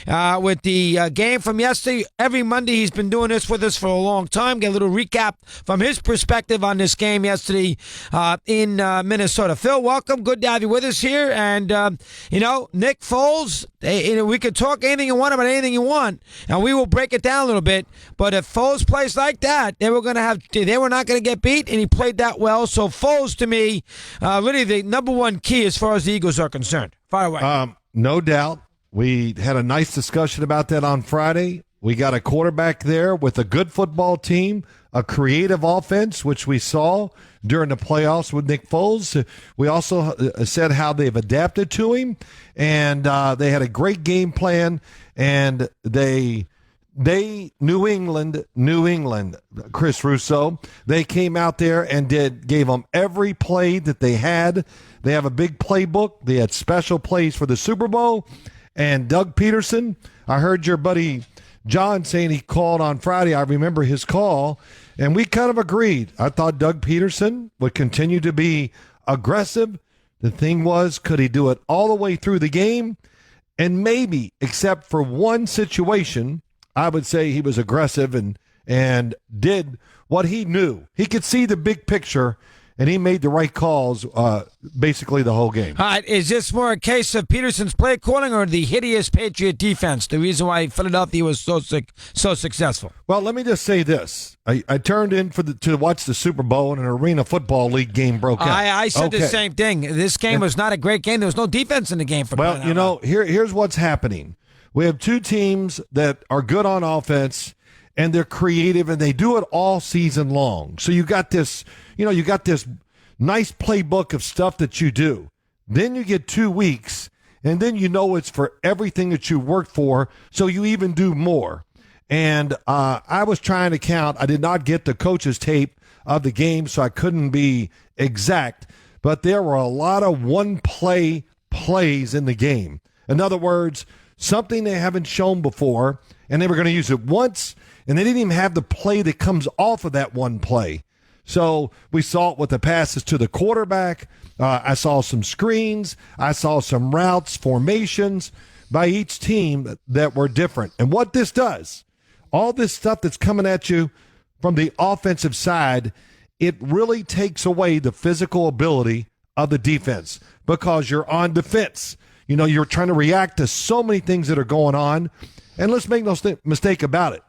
with the game from yesterday. Every Monday he's been doing this with us for a long time. Get a little recap from his perspective on this game yesterday in Minnesota. Phil, welcome. Good to have you with us here. And, Nick Foles, we could talk anything you want about anything you want, and we will break it down a little bit. But if Foles plays like that, they were not going to get beat, and he played that well. So Foles, to me, really the number one key as far as the Eagles are concerned. Fire away. No doubt. We had a nice discussion about that on Friday. We got a quarterback there with a good football team, a creative offense, which we saw during the playoffs with Nick Foles. We also said how they've adapted to him, and they had a great game plan, and they New England, Chris Russo, they came out there and gave them every play that they had. They have a big playbook. They had special plays for the Super Bowl. And Doug Peterson, I heard your buddy John saying he called on Friday. I remember his call, and we kind of agreed. I thought Doug Peterson would continue to be aggressive. The thing was, could he do it all the way through the game? And maybe, except for one situation, I would say he was aggressive and did what he knew. He could see the big picture, and he made the right calls basically the whole game. All right, is this more a case of Peterson's play calling or the hideous Patriot defense, the reason why Philadelphia was so successful? Well, let me just say this. I turned in to watch the Super Bowl, and an Arena Football League game broke out. I said the same thing. This game was not a great game. There was no defense in the game. Here's what's happening. We have two teams that are good on offense, and they're creative, and they do it all season long. So you got this nice playbook of stuff that you do. Then you get 2 weeks, and then it's for everything that you worked for, so you even do more. And I was trying to count. I did not get the coach's tape of the game, so I couldn't be exact. But there were a lot of one-play plays in the game. In other words, something they haven't shown before, and they were going to use it once, and they didn't even have the play that comes off of that one play. So we saw it with the passes to the quarterback. I saw some screens. I saw some routes, formations by each team that were different. And what this does, all this stuff that's coming at you from the offensive side, it really takes away the physical ability of the defense because you're on defense. You're trying to react to so many things that are going on. And let's make no mistake about it.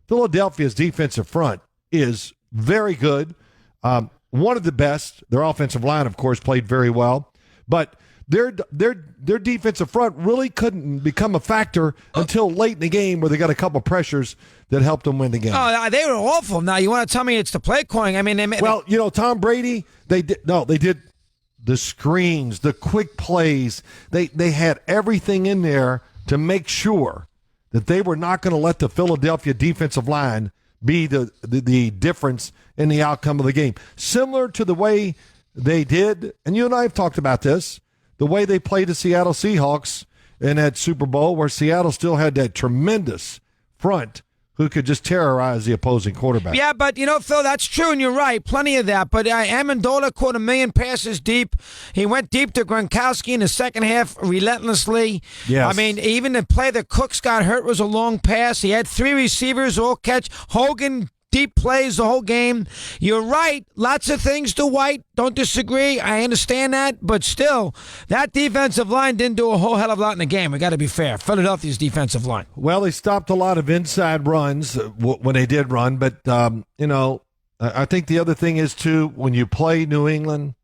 Philadelphia's defensive front is very good. One of the best. Their offensive line, of course, played very well. But their defensive front really couldn't become a factor until late in the game where they got a couple pressures that helped them win the game. Oh, they were awful. Now, you want to tell me it's the play calling? I mean, Tom Brady, they did the screens, the quick plays. They had everything in there to make sure that they were not going to let the Philadelphia defensive line be the difference in the outcome of the game. Similar to the way they did, and you and I have talked about this, the way they played the Seattle Seahawks in that Super Bowl where Seattle still had that tremendous front who could just terrorize the opposing quarterback. Yeah, but, Phil, that's true, and you're right. Plenty of that. But Amendola caught 1 million passes deep. He went deep to Gronkowski in the second half relentlessly. Yes. I mean, even the play that Cooks got hurt was a long pass. He had 3 receivers all catch. Hogan, deep plays the whole game. You're right. Lots of things to White. Don't disagree. I understand that. But still, that defensive line didn't do a whole hell of a lot in the game. We got to be fair. Philadelphia's defensive line. Well, they stopped a lot of inside runs when they did run. But, I think the other thing is, too, when you play New England,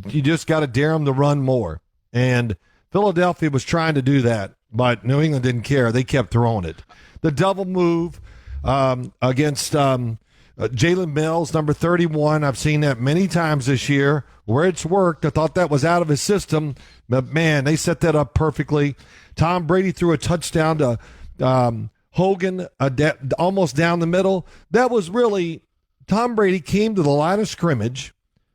you just got to dare them to run more. And Philadelphia was trying to do that, but New England didn't care. They kept throwing it. The double move against Jalen Mills, number 31. I've seen that many times this year where it's worked. I thought that was out of his system, but, man, they set that up perfectly. Tom Brady threw a touchdown to Hogan almost down the middle. That was really Tom Brady came to the line of scrimmage,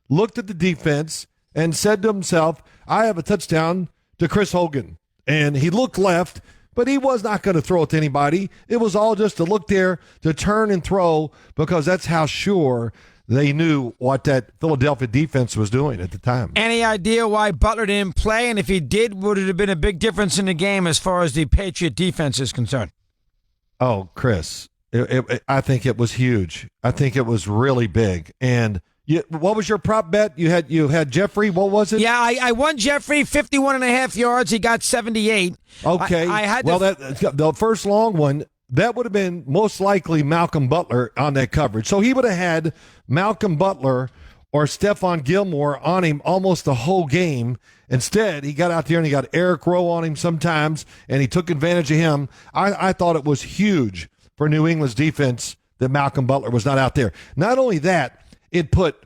looked at the defense, and said to himself, I have a touchdown to Chris Hogan. And he looked left, but he was not going to throw it to anybody. It was all just to look there, to turn and throw, because that's how sure they knew what that Philadelphia defense was doing at the time. Any idea why Butler didn't play? And if he did, would it have been a big difference in the game as far as the Patriot defense is concerned? Oh, Chris, I think it was huge. I think it was really big. And what was your prop bet? You had Jeffrey. What was it? Yeah, I won Jeffrey 51.5 yards. He got 78. Okay. I had the first long one, that would have been most likely Malcolm Butler on that coverage. So he would have had Malcolm Butler or Stephon Gilmore on him almost the whole game. Instead, he got out there and he got Eric Rowe on him sometimes, and he took advantage of him. I thought it was huge for New England's defense that Malcolm Butler was not out there. Not only that, it put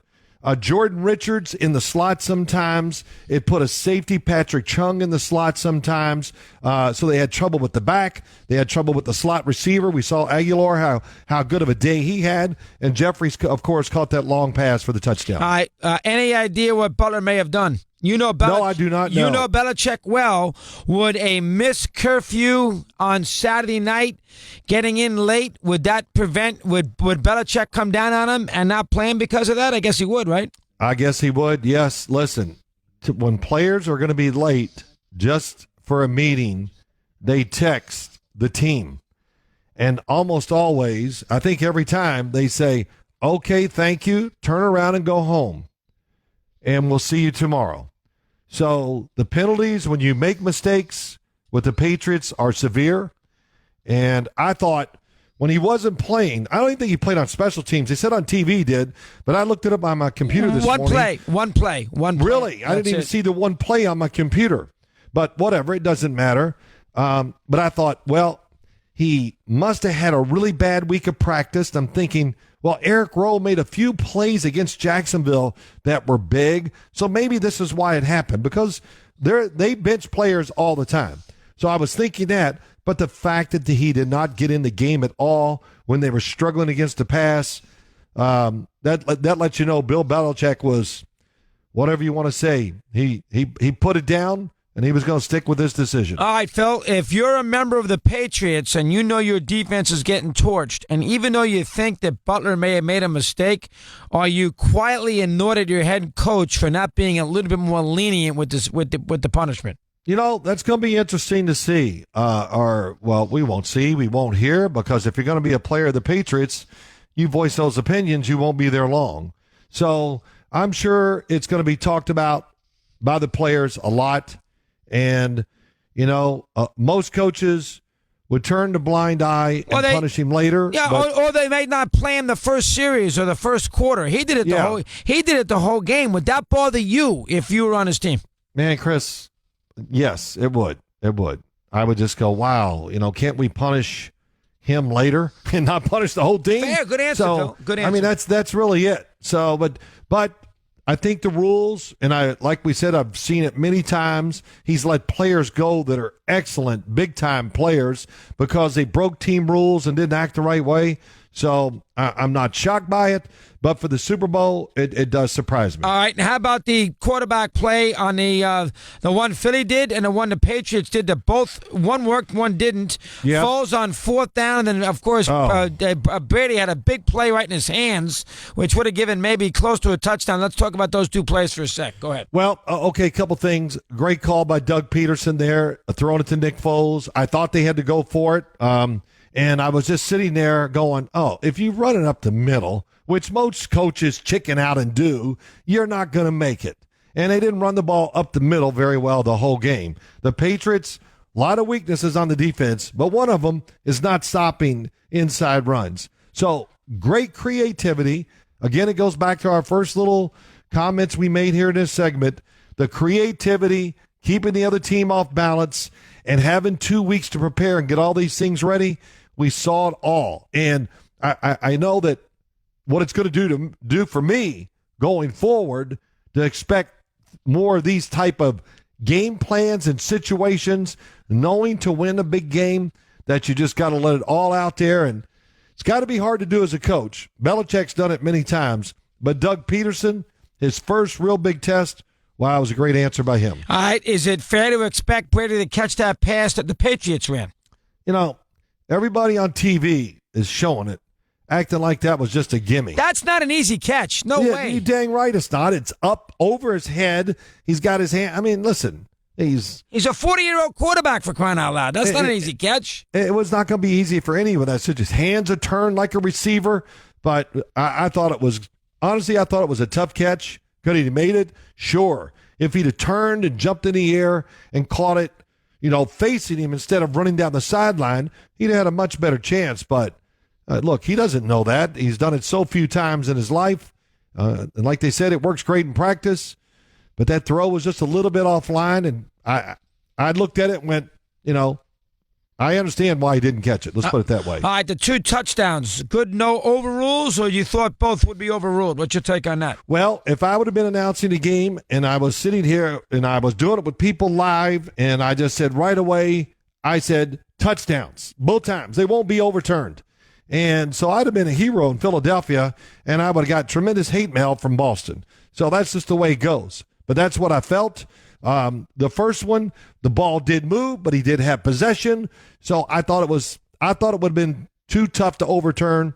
Jordan Richards in the slot sometimes. It put a safety, Patrick Chung, in the slot sometimes. So they had trouble with the back. They had trouble with the slot receiver. We saw Aguilar, how good of a day he had. And Jeffries, of course, caught that long pass for the touchdown. All right. Any idea what Butler may have done? You know No, I do not know. You know Belichick well. Would a missed curfew on Saturday night, getting in late, would that prevent, would Belichick come down on him and not play him because of that? I guess he would, right? I guess he would, yes. Listen, when players are going to be late just for a meeting, they text the team. And almost always, I think every time, they say, okay, thank you, turn around and go home. And we'll see you tomorrow. So the penalties when you make mistakes with the Patriots are severe. And I thought when he wasn't playing, I don't even think he played on special teams. They said on TV he did, but I looked it up on my computer this morning. One play. Really? I didn't even see the one play on my computer. But whatever, it doesn't matter. But I thought, well, he must have had a really bad week of practice. I'm thinking, well, Eric Rowe made a few plays against Jacksonville that were big, so maybe this is why it happened, because they bench players all the time. So I was thinking that, but the fact that he did not get in the game at all when they were struggling against the pass, that lets you know Bill Belichick was, whatever you want to say, he put it down. And he was going to stick with this decision. All right, Phil, if you're a member of the Patriots and you know your defense is getting torched, and even though you think that Butler may have made a mistake, are you quietly annoyed at your head coach for not being a little bit more lenient with the punishment? You know, that's going to be interesting to see. We won't see, we won't hear, because if you're going to be a player of the Patriots, you voice those opinions, you won't be there long. So I'm sure it's going to be talked about by the players a lot. And, most coaches would turn the blind eye and punish him later. Yeah, or they may not play him the first series or the first quarter. He did it the whole game. Would that bother you if you were on his team? Man, Chris, yes, it would. It would. I would just go, wow, can't we punish him later and not punish the whole team? Fair, good answer, Phil. Good answer. I mean, that's really it. So, but I think the rules, and like we said, I've seen it many times. He's let players go that are excellent, big-time players because they broke team rules and didn't act the right way. So I'm not shocked by it, but for the Super Bowl, it does surprise me. All right, and how about the quarterback play on the one Philly did and the one the Patriots did? That both, one worked, one didn't. Yep. Falls on fourth down, and then, of course, Brady had a big play right in his hands, which would have given maybe close to a touchdown. Let's talk about those two plays for a sec. Go ahead. Well, okay, a couple things. Great call by Doug Peterson there, throwing it to Nick Foles. I thought they had to go for it. And I was just sitting there going, if you run it up the middle, which most coaches chicken out and do, you're not going to make it. And they didn't run the ball up the middle very well the whole game. The Patriots, a lot of weaknesses on the defense, but one of them is not stopping inside runs. So great creativity. Again, it goes back to our first little comments we made here in this segment. The creativity, keeping the other team off balance, and having 2 weeks to prepare and get all these things ready. We saw it all. And I know that what it's going to do for me going forward, to expect more of these type of game plans and situations, knowing to win a big game, that you just got to let it all out there. And it's got to be hard to do as a coach. Belichick's done it many times. But Doug Peterson, his first real big test, wow, it was a great answer by him. All right, is it fair to expect Brady to catch that pass that the Patriots ran? Everybody on TV is showing it. acting like that was just a gimme. That's not an easy catch. No way. You dang right it's not. It's up over his head. He's got his hand. I mean, listen, he's a 40-year-old quarterback, for crying out loud. That's not an easy catch. It was not going to be easy for anyone. That's just his hands are turned like a receiver. But I thought it was, honestly, I thought it was a tough catch. Could he have made it? Sure. If he'd have turned and jumped in the air and caught it, facing him instead of running down the sideline, he'd have had a much better chance. But look, he doesn't know that. He's done it so few times in his life. And like they said, it works great in practice. But that throw was just a little bit offline. And I looked at it and went, I understand why he didn't catch it. Let's put it that way. All right, the 2 touchdowns. Good no overrules, or you thought both would be overruled? What's your take on that? Well, if I would have been announcing the game and I was sitting here and I was doing it with people live and I just said right away, I said touchdowns both times. They won't be overturned. And so I'd have been a hero in Philadelphia and I would have got tremendous hate mail from Boston. So that's just the way it goes. But that's what I felt. The first one, the ball did move, but he did have possession. So I thought it would have been too tough to overturn.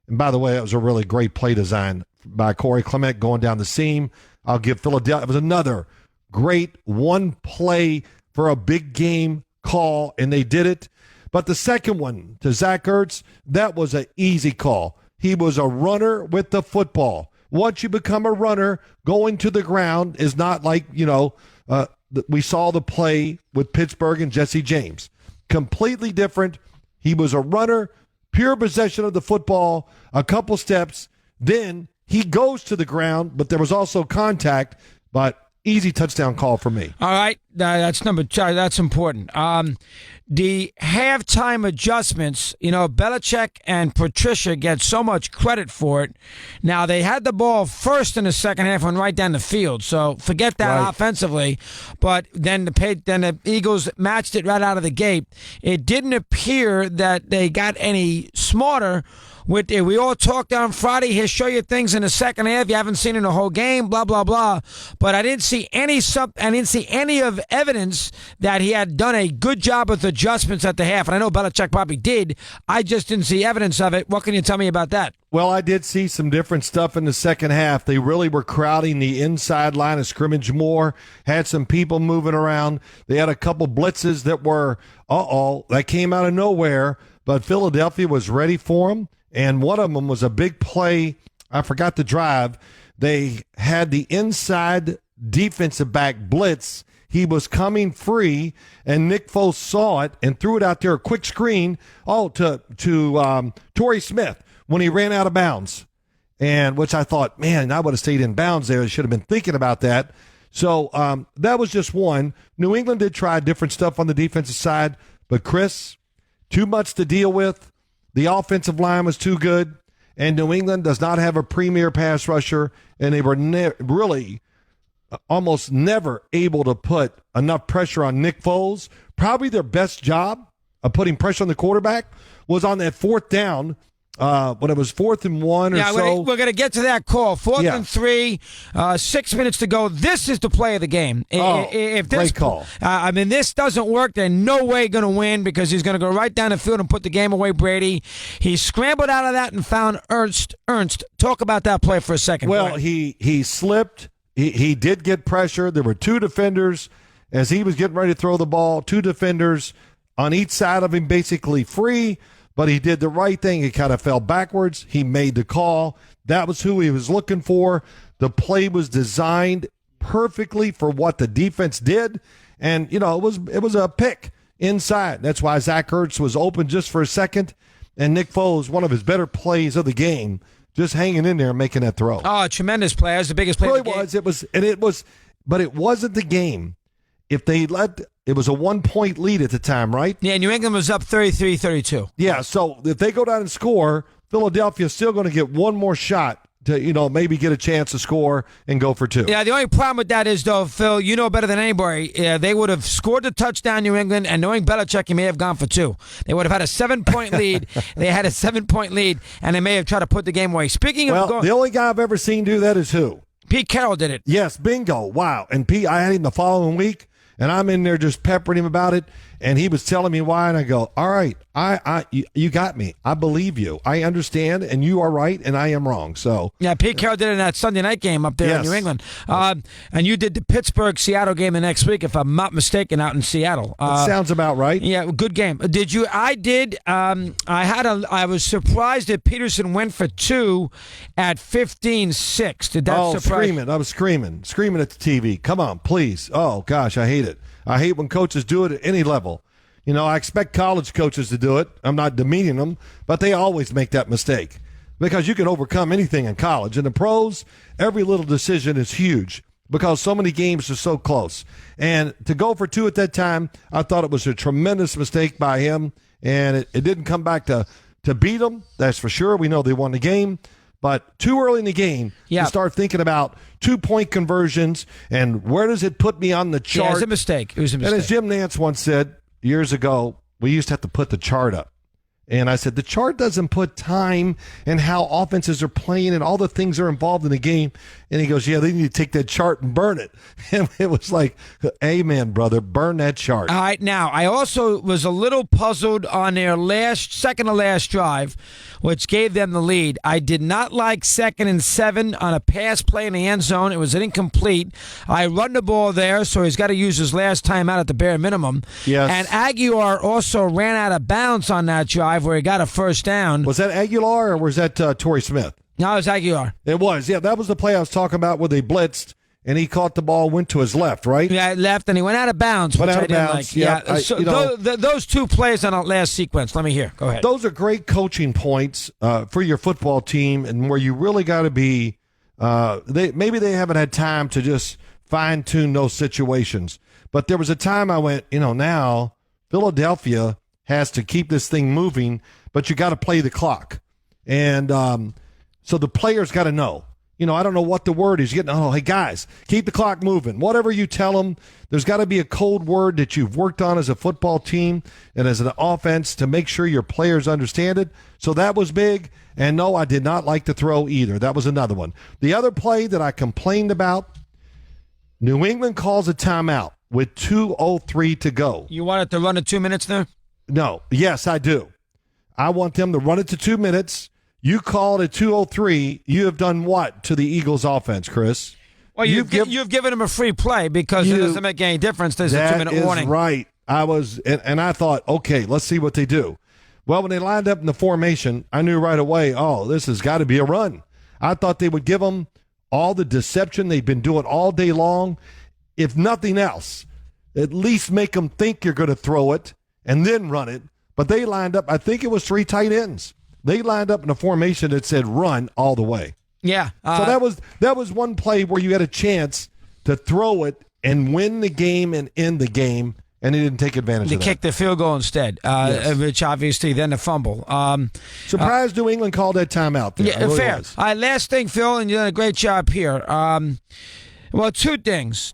And by the way, it was a really great play design by Corey Clement going down the seam. I'll give Philadelphia. It was another great one play for a big game call, and they did it. But the second one to Zach Ertz, that was an easy call. He was a runner with the football. Once you become a runner, going to the ground is not like, we saw the play with Pittsburgh and Jesse James. Completely different. He was a runner, pure possession of the football, a couple steps. Then he goes to the ground, but there was also contact, but easy touchdown call for me. All right. That's that's important. The halftime adjustments, Belichick and Patricia get so much credit for it. Now, they had the ball first in the second half and right down the field, so forget that offensively. But then the Eagles matched it right out of the gate. It didn't appear that they got any smarter. We all talked on Friday. He'll show you things in the second half you haven't seen in the whole game. Blah blah blah. But I didn't see any of evidence that he had done a good job with adjustments at the half. And I know Belichick probably did. I just didn't see evidence of it. What can you tell me about that? Well, I did see some different stuff in the second half. They really were crowding the inside line of scrimmage more. Had some people moving around. They had a couple blitzes that were that came out of nowhere. But Philadelphia was ready for them. And one of them was a big play. I forgot the drive. They had the inside defensive back blitz. He was coming free, and Nick Foles saw it and threw it out there, a quick screen, to Torrey Smith when he ran out of bounds. And which I thought, man, I would have stayed in bounds there. I should have been thinking about that. So that was just one. New England did try different stuff on the defensive side, but Chris, too much to deal with. The offensive line was too good, and New England does not have a premier pass rusher, and they were really almost never able to put enough pressure on Nick Foles. Probably their best job of putting pressure on the quarterback was on that fourth down when it was 4th and 1 or so. We're going to get to that call. 4th and 3, 6 minutes to go. This is the play of the game. If this, great call. This doesn't work, they're no way going to win because he's going to go right down the field and put the game away, Brady. He scrambled out of that and found Ernst. Talk about that play for a second. Well, he slipped. He did get pressure. There were 2 defenders as he was getting ready to throw the ball. 2 defenders on each side of him basically free. But he did the right thing. He kind of fell backwards. He made the call. That was who he was looking for. The play was designed perfectly for what the defense did. And, it was a pick inside. That's why Zach Ertz was open just for a second. And Nick Foles, one of his better plays of the game, just hanging in there and making that throw. Oh, tremendous play. That was the biggest play of the game. But it wasn't the game. If they it was a 1-point lead at the time, right? Yeah, New England was up 33-32. Yeah, so if they go down and score, Philadelphia's still going to get one more shot to, maybe get a chance to score and go for 2. Yeah, the only problem with that is, though, Phil, you know better than anybody, they would have scored the touchdown, New England, and knowing Belichick, he may have gone for 2. They would have had a 7-point lead. They had a 7-point lead, and they may have tried to put the game away. Speaking of the only guy I've ever seen do that is who? Pete Carroll did it. Yes, bingo. Wow. And Pete, I had him the following week. And I'm in there just peppering him about it. And he was telling me why, and I go, all right, you got me. I believe you. I understand, and you are right, and I am wrong. So yeah, Pete Carroll did it in that Sunday night game up there in New England. And you did the Pittsburgh-Seattle game the next week, if I'm not mistaken, out in Seattle. That sounds about right. Yeah, good game. Did you? I did. I was surprised that Peterson went for 2 at 15-6. Did that surprise? Screaming. I was screaming at the TV. Come on, please. Oh, gosh, I hate it. I hate when coaches do it at any level. You know, I expect college coaches to do it. I'm not demeaning them, but they always make that mistake because you can overcome anything in college. In the pros, every little decision is huge because so many games are so close. And to go for 2 at that time, I thought it was a tremendous mistake by him, and it didn't come back to beat them. That's for sure. We know they won the game. But too early in the game to start thinking about 2-point conversions and where does it put me on the chart. Yeah, it was a mistake. And as Jim Nantz once said years ago, we used to have to put the chart up. And I said, the chart doesn't put time and how offenses are playing and all the things are involved in the game. And he goes, yeah, they need to take that chart and burn it. And it was like, amen, brother, burn that chart. All right, now, I also was a little puzzled on their second to last drive, which gave them the lead. I did not like 2nd and 7 on a pass play in the end zone. It was incomplete. I run the ball there, so he's got to use his last time out at the bare minimum. Yes. And Aguilar also ran out of bounds on that drive where he got a first down. Was that Aguilar or was that Torrey Smith? No, it was Aguilar. It was, yeah. That was the play I was talking about where they blitzed and he caught the ball, went to his left, right? Yeah, left, and he went out of bounds, which I didn't like. Yeah, those 2 plays on that last sequence. Let me hear. Go ahead. Those are great coaching points for your football team, and where you really got to be. Maybe they haven't had time to just fine tune those situations, but there was a time I went, now Philadelphia has to keep this thing moving, but you got to play the clock, and so the players got to know. I don't know what the word is. Hey, guys, keep the clock moving. Whatever you tell them, there's got to be a code word that you've worked on as a football team and as an offense to make sure your players understand it. So that was big. And no, I did not like the throw either. That was another one. The other play that I complained about, New England calls a timeout with 2:03 to go. You wanted to run it 2 minutes there? No. Yes, I do. I want them to run it to 2 minutes. You called at 2:03. You have done what to the Eagles' offense, Chris? Well, you've given them a free play because it doesn't make any difference. There's a 2-minute warning. That is right. And I thought, okay, let's see what they do. Well, when they lined up in the formation, I knew right away, this has got to be a run. I thought they would give them all the deception they've been doing all day long. If nothing else, at least make them think you're going to throw it and then run it. But they lined up, I think it was 3 tight ends. They lined up in a formation that said run all the way. Yeah. So that was one play where you had a chance to throw it and win the game and end the game, and they didn't take advantage of that. They kicked the field goal instead, which obviously then the fumble. Surprised New England called that timeout there. Yeah, fair. All right, last thing, Phil, and you've done a great job here. Well, two things.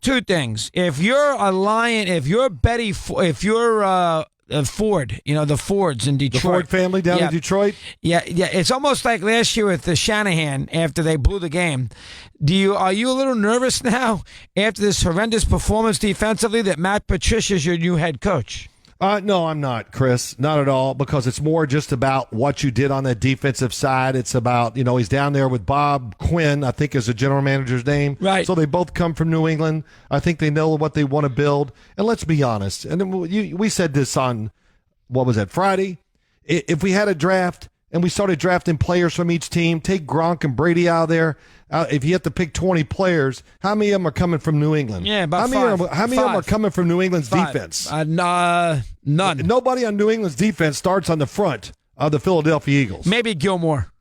If you're a Lion, if you're Ford, the Fords in Detroit. The Ford family down in Detroit? Yeah. It's almost like last year with the Shanahan after they blew the game. Are you a little nervous now after this horrendous performance defensively that Matt Patricia's your new head coach? No, I'm not, Chris. Not at all, because it's more just about what you did on that defensive side. It's about, he's down there with Bob Quinn, I think is the general manager's name. Right. So they both come from New England. I think they know what they want to build. And let's be honest, and we said this on, Friday? If we had a draft and we started drafting players from each team, take Gronk and Brady out of there, if you have to pick 20 players, how many of them are coming from New England? Yeah, about five. How many of them are coming from New England's defense? None. Nobody on New England's defense starts on the front of the Philadelphia Eagles. Maybe Gilmore.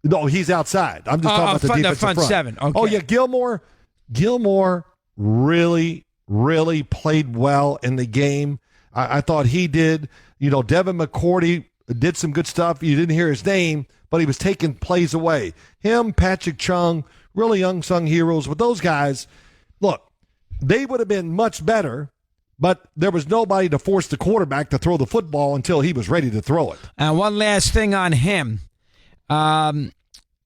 No, he's outside. I'm just talking about the defensive front seven. Okay. Oh, yeah, Gilmore really, really played well in the game. I thought he did. Devin McCourty did some good stuff. You didn't hear his name, but he was taking plays away. Him, Patrick Chung, really unsung heroes. But those guys, look, they would have been much better, but there was nobody to force the quarterback to throw the football until he was ready to throw it. And one last thing on him. Obviously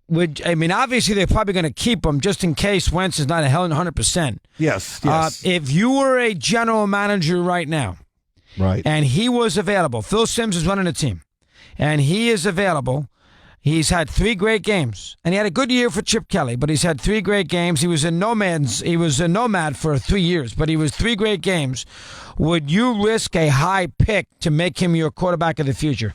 they're probably going to keep him just in case Wentz is not 100%. Yes. If you were a general manager right now, Right. And he was available. Phil Simms is running the team, and he is available. He's had 3 great games, and he had a good year for Chip Kelly, but he's had 3 great games. He was a nomad for 3 years, but he was 3 great games. Would you risk a high pick to make him your quarterback of the future?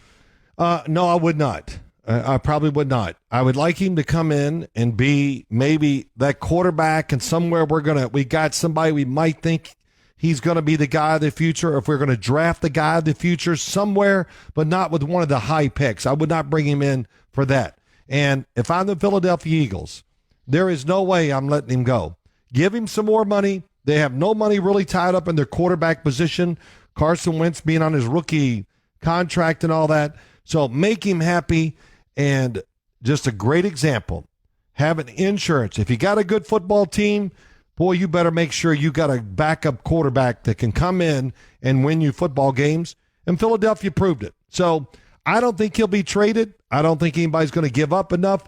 No, I would not. I probably would not. I would like him to come in and be maybe that quarterback, and somewhere we got somebody we might think he's going to be the guy of the future, or if we're going to draft the guy of the future somewhere, but not with one of the high picks. I would not bring him in for that. And if I'm the Philadelphia Eagles, there is no way I'm letting him go. Give him some more money. They have no money really tied up in their quarterback position. Carson Wentz being on his rookie contract and all that. So make him happy. And just a great example, having insurance. If you got a good football team, boy, you better make sure you got a backup quarterback that can come in and win you football games. And Philadelphia proved it. So I don't think he'll be traded. I don't think anybody's going to give up enough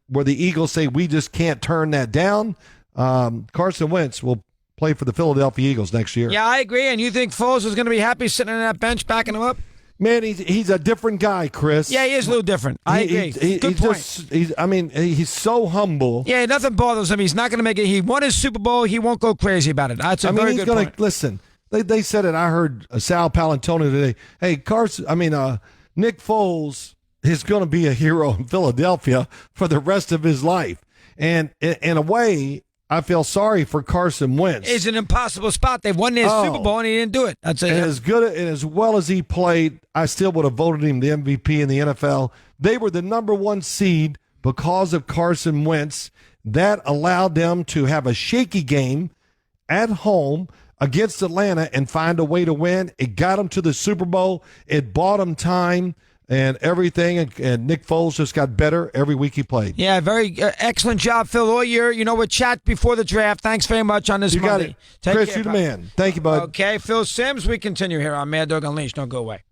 where the Eagles say we just can't turn that down. Carson Wentz will play for the Philadelphia Eagles next year. Yeah, I agree. And you think Foles is going to be happy sitting on that bench backing him up? Man, he's a different guy, Chris. Yeah, he is a little different. I agree. Good point. He's so humble. Yeah, nothing bothers him. He's not going to make it. He won his Super Bowl. He won't go crazy about it. That's a very good point. Listen, they said it. I heard Sal Palantonio today. Hey, Nick Foles is going to be a hero in Philadelphia for the rest of his life. And in a way, I feel sorry for Carson Wentz. It's an impossible spot. They won their Super Bowl, and he didn't do it. And as good and as well as he played, I still would have voted him the MVP in the NFL. They were the number 1 seed because of Carson Wentz. That allowed them to have a shaky game at home against Atlanta and find a way to win. It got them to the Super Bowl. It bought them time and everything, and Nick Foles just got better every week he played. Yeah, very excellent job, Phil. All year, we'll chat before the draft. Thanks very much on this Monday. You got it. Chris, you're the man. Thank you, bud. Okay, Phil Simms, we continue here on Mad Dog Unleashed. Don't go away.